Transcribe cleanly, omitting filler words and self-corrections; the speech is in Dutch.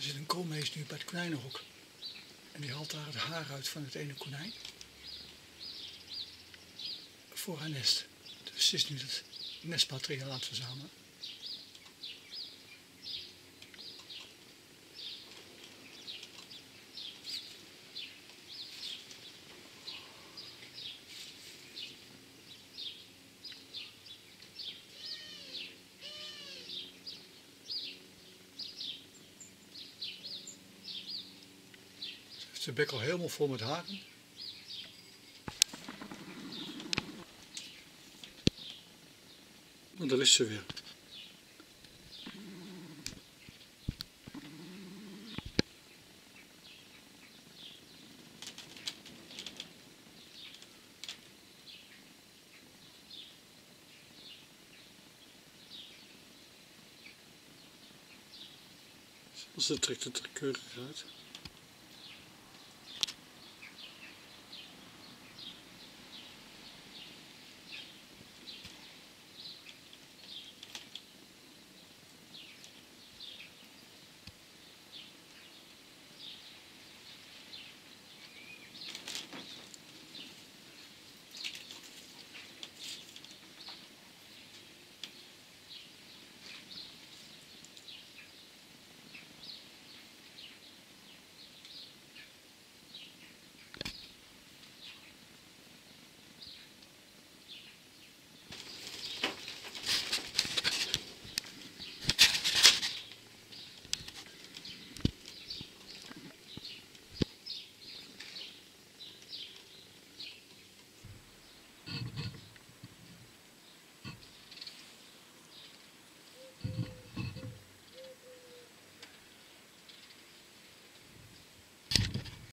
zit een koolmees nu bij het konijnenhok. En die haalt daar het haar uit van het ene konijn. Voor haar nest. Dus ze is nu het nestmateriaal aan het verzamelen. Ze bek al helemaal vol met haren. En daar is ze weer. Ze trekt het er keurig uit.